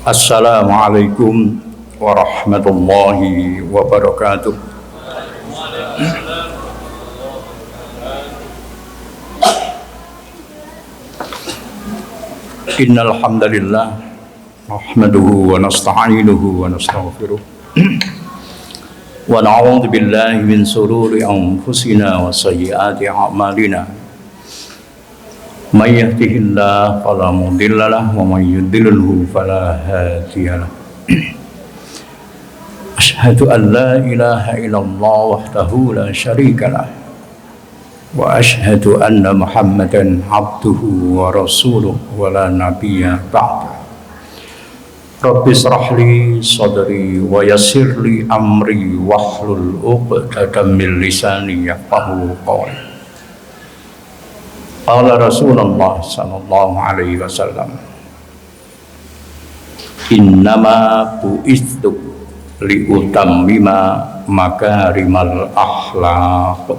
Assalamualaikum warahmatullahi wabarakatuh. Innal hamdalillah nahmaduhu wa nasta'inuhu wa nastaghfiruh wa na'udzu billahi min shururi anfusina wa sayyiati a'malina. May yahdihillahu fala mudilla lahu wa may yudlilhu fala hadiya lahu. Asyhadu an la ilaha illallah wahdahu la syarika lah wa asyhadu anna Muhammadan abduhu wa rasuluh wa la nabiyya ba'da. Rabbi shrah li sadri wa yassir li amri wahlul 'uqdatam min lisani yafqahu qawli. Qala Rasulullah sallallahu alaihi wasallam, innama bu'istu liutammima makarimal akhlaq.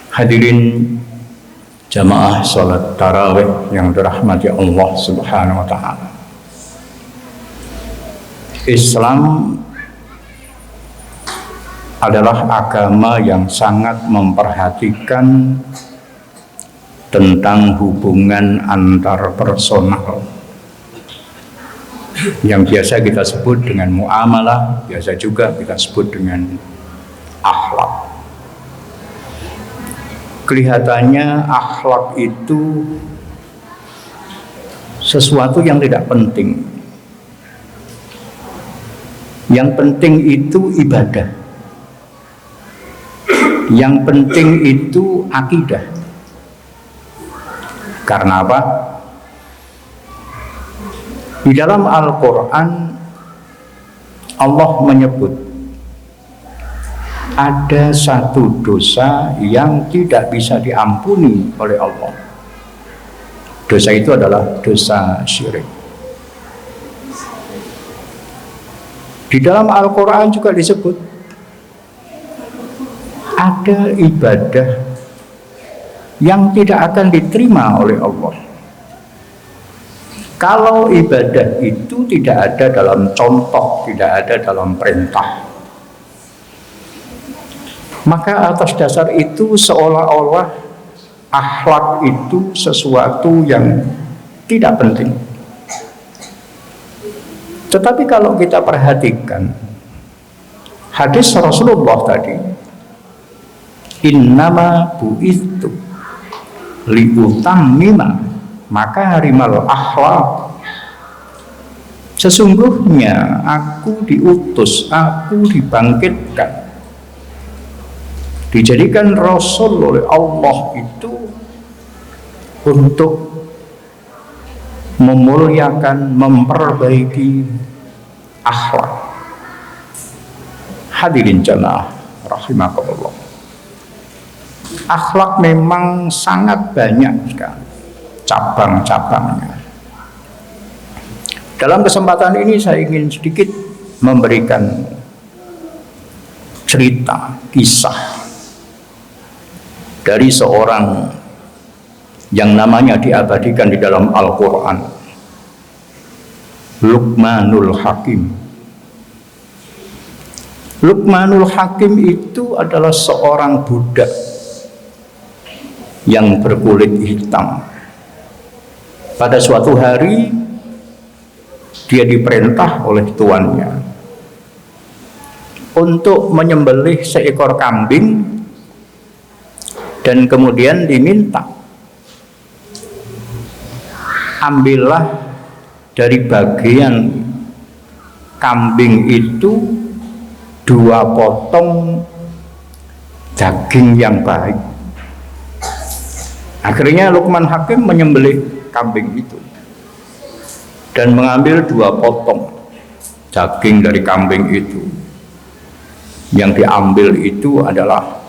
Hadirin jamaah salat tarawih yang dirahmati Allah Subhanahu wa taala. Islam adalah agama yang sangat memperhatikan tentang hubungan antar personal yang biasa kita sebut dengan muamalah, biasa juga kita sebut dengan akhlak. Kelihatannya akhlak itu sesuatu yang tidak penting. Yang penting itu ibadah. Yang penting itu akidah. Karena apa? Di dalam Al-Quran Allah menyebut ada satu dosa yang tidak bisa diampuni oleh Allah. Dosa itu adalah dosa syirik. Di dalam Al-Quran juga disebut ada ibadah yang tidak akan diterima oleh Allah kalau ibadah itu tidak ada dalam contoh, tidak ada dalam perintah. Maka atas dasar itu seolah-olah akhlak itu sesuatu yang tidak penting. Tetapi kalau kita perhatikan hadis Rasulullah tadi, innama bu'istu liutammima makarimal akhlaq. Sesungguhnya aku diutus, aku dibangkitkan, dijadikan Rasul oleh Allah itu untuk memuliakan, memperbaiki akhlak. Hadirin jamaah rahimakumullah. Akhlak memang sangat banyak sekali cabang-cabangnya. Dalam kesempatan ini saya ingin sedikit memberikan cerita, kisah dari seorang yang namanya diabadikan di dalam Al-Quran, Luqmanul Hakim. Luqmanul Hakim itu adalah seorang budak yang berkulit hitam. Pada suatu hari dia diperintah oleh tuannya untuk menyembelih seekor kambing dan kemudian diminta, ambillah dari bagian kambing itu 2 potong daging yang baik. Akhirnya Luqman Hakim menyembelih kambing itu dan mengambil 2 potong daging dari kambing itu. Yang diambil itu adalah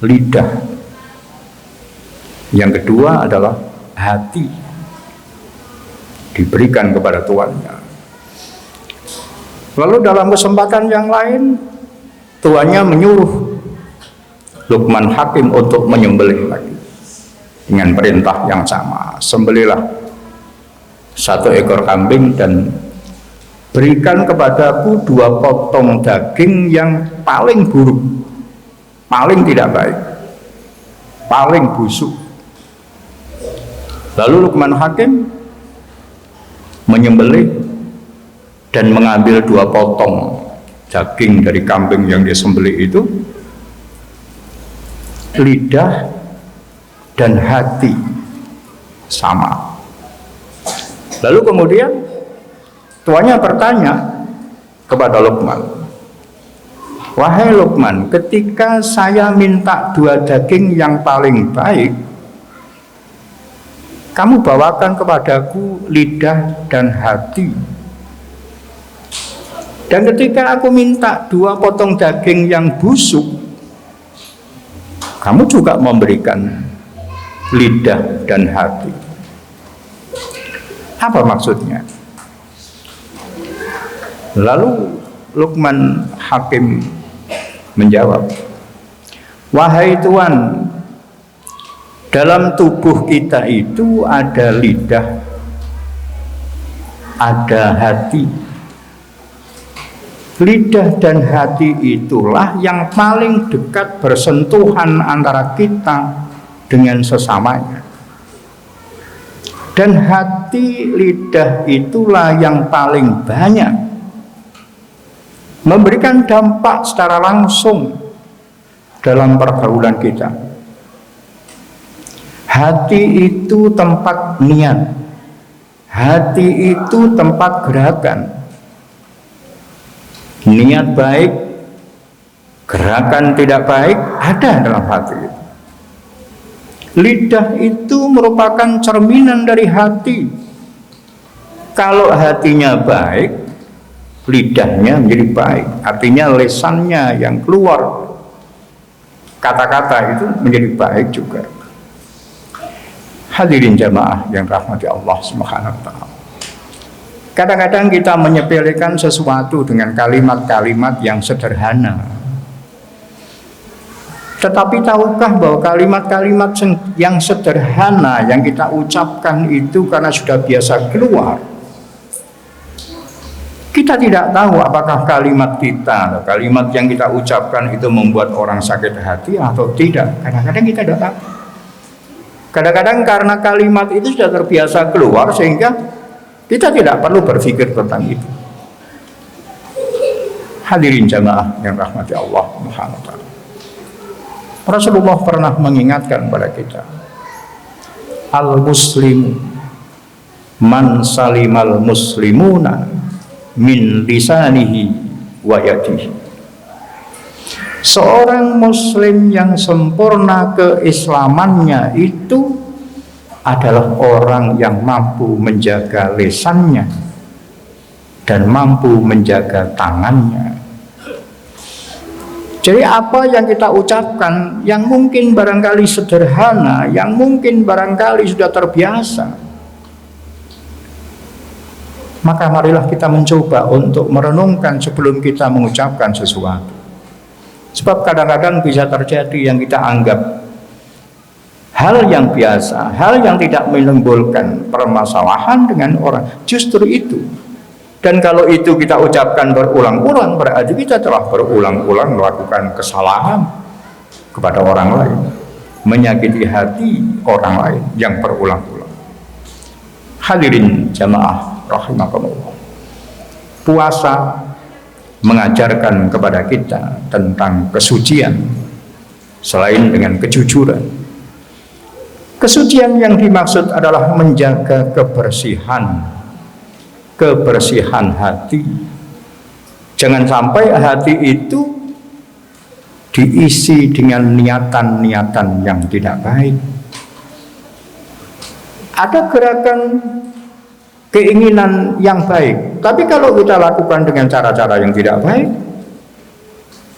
lidah, yang kedua adalah hati, diberikan kepada tuannya. Lalu dalam kesempatan yang lain tuannya menyuruh Luqman Hakim untuk menyembelih lagi dengan perintah yang sama. Sembelihlah 1 ekor kambing dan berikan kepadaku 2 potong daging yang paling buruk, paling tidak baik, paling busuk. Lalu Luqman Hakim menyembelih dan mengambil 2 potong daging dari kambing yang disembelih itu. Lidah dan hati sama. Lalu kemudian tuannya bertanya kepada Luqman, wahai Luqman, ketika saya minta 2 daging yang paling baik, kamu bawakan kepadaku lidah dan hati. Dan ketika aku minta 2 potong daging yang busuk, kamu juga memberikan lidah dan hati. Apa maksudnya? Lalu Luqman Hakim menjawab, wahai Tuan, dalam tubuh kita itu ada lidah, ada hati. Lidah dan hati itulah yang paling dekat bersentuhan antara kita dengan sesamanya. Dan hati lidah itulah yang paling banyak memberikan dampak secara langsung dalam pergaulan kita. Hati itu tempat niat, hati itu tempat gerakan. Niat baik, gerakan tidak baik ada dalam hati itu. Lidah itu merupakan cerminan dari hati. Kalau hatinya baik, lidahnya menjadi baik. Artinya lesannya yang keluar kata-kata itu menjadi baik juga. Hadirin jamaah yang rahmati Allah Subhanahu wa taala. Kadang-kadang kita menyepelekan sesuatu dengan kalimat-kalimat yang sederhana. Tetapi tahukah bahwa kalimat-kalimat yang sederhana yang kita ucapkan itu karena sudah biasa keluar, kita tidak tahu apakah kalimat kita, kalimat yang kita ucapkan itu membuat orang sakit hati atau tidak. Kadang-kadang kita tidak tahu. Kadang-kadang karena kalimat itu sudah terbiasa keluar sehingga kita tidak perlu berpikir tentang itu. Hadirin jamaah yang rahmati Allah Subhanahu wa taala. Rasulullah pernah mengingatkan kepada kita, al-muslimu man salimal muslimuna min lisanihi wa yadihi. Seorang muslim yang sempurna keislamannya itu adalah orang yang mampu menjaga lisannya dan mampu menjaga tangannya. Jadi apa yang kita ucapkan yang mungkin barangkali sederhana, yang mungkin barangkali sudah terbiasa, maka marilah kita mencoba untuk merenungkan sebelum kita mengucapkan sesuatu. Sebab kadang-kadang bisa terjadi yang kita anggap hal yang biasa, hal yang tidak menimbulkan permasalahan dengan orang, justru itu. Dan kalau itu kita ucapkan berulang-ulang, berarti kita telah berulang-ulang melakukan kesalahan kepada orang lain, menyakiti hati orang lain yang berulang-ulang. Hadirin jamaah rahimakumullah, puasa mengajarkan kepada kita tentang kesucian selain dengan kejujuran. Kesucian yang dimaksud adalah menjaga kebersihan hati. Jangan sampai hati itu diisi dengan niatan-niatan yang tidak baik. Ada gerakan keinginan yang baik, tapi kalau kita lakukan dengan cara-cara yang tidak baik,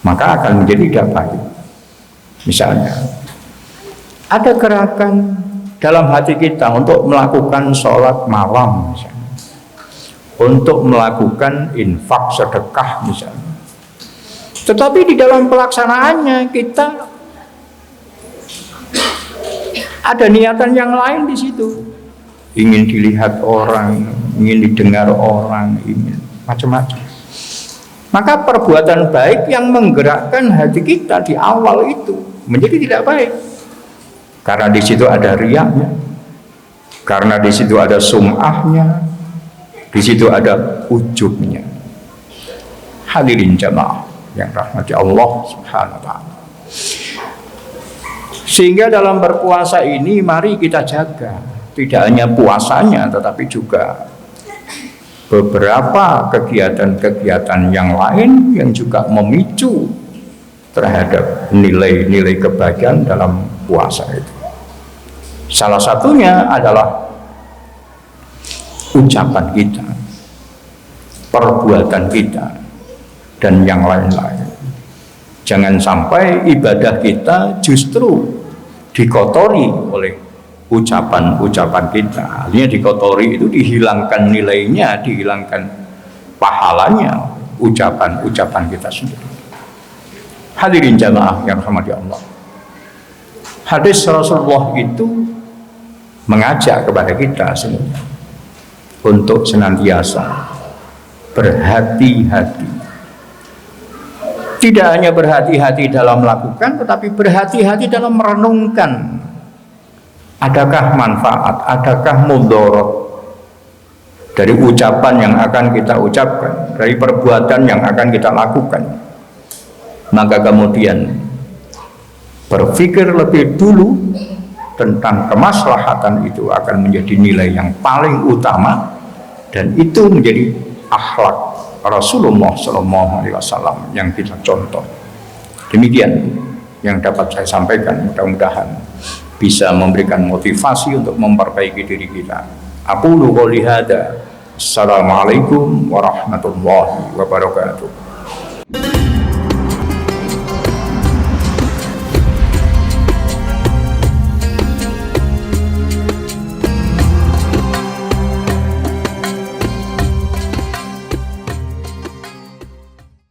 maka akan menjadi tidak baik. Misalnya, ada gerakan dalam hati kita untuk melakukan sholat malam misalnya, untuk melakukan infak sedekah misalnya, tetapi di dalam pelaksanaannya kita ada niatan yang lain di situ. ingin dilihat orang, ingin didengar orang, ingin macam-macam. Maka perbuatan baik yang menggerakkan hati kita di awal itu menjadi tidak baik. Karena di situ ada riyaknya, karena di situ ada sum'ahnya, di situ ada ujubnya. Hadirin jamaah yang rahmati Allah Subhanahu wa ta'ala. Sehingga dalam berpuasa ini mari kita jaga tidak hanya puasanya tetapi juga beberapa kegiatan-kegiatan yang lain yang juga memicu terhadap nilai-nilai kebaikan dalam puasa itu. Salah satunya adalah ucapan kita, perbuatan kita, dan yang lain-lain. Jangan sampai ibadah kita justru dikotori oleh ucapan-ucapan kita. Artinya dikotori itu dihilangkan nilainya, dihilangkan pahalanya ucapan-ucapan kita sendiri. Hadirin jamaah yang rahmati Allah. Hadis Rasulullah itu mengajak kepada kita semuanya untuk senantiasa berhati-hati. Tidak hanya berhati-hati dalam melakukan, tetapi berhati-hati dalam merenungkan. Adakah manfaat, adakah mudarat dari ucapan yang akan kita ucapkan, dari perbuatan yang akan kita lakukan. Maka kemudian berpikir lebih dulu tentang kemaslahatan itu akan menjadi nilai yang paling utama, dan itu menjadi akhlak Rasulullah SAW yang kita contoh. Demikian yang dapat saya sampaikan, mudah-mudahan bisa memberikan motivasi untuk memperbaiki diri kita. Aqulu qouli hadza. Assalamualaikum warahmatullahi wabarakatuh.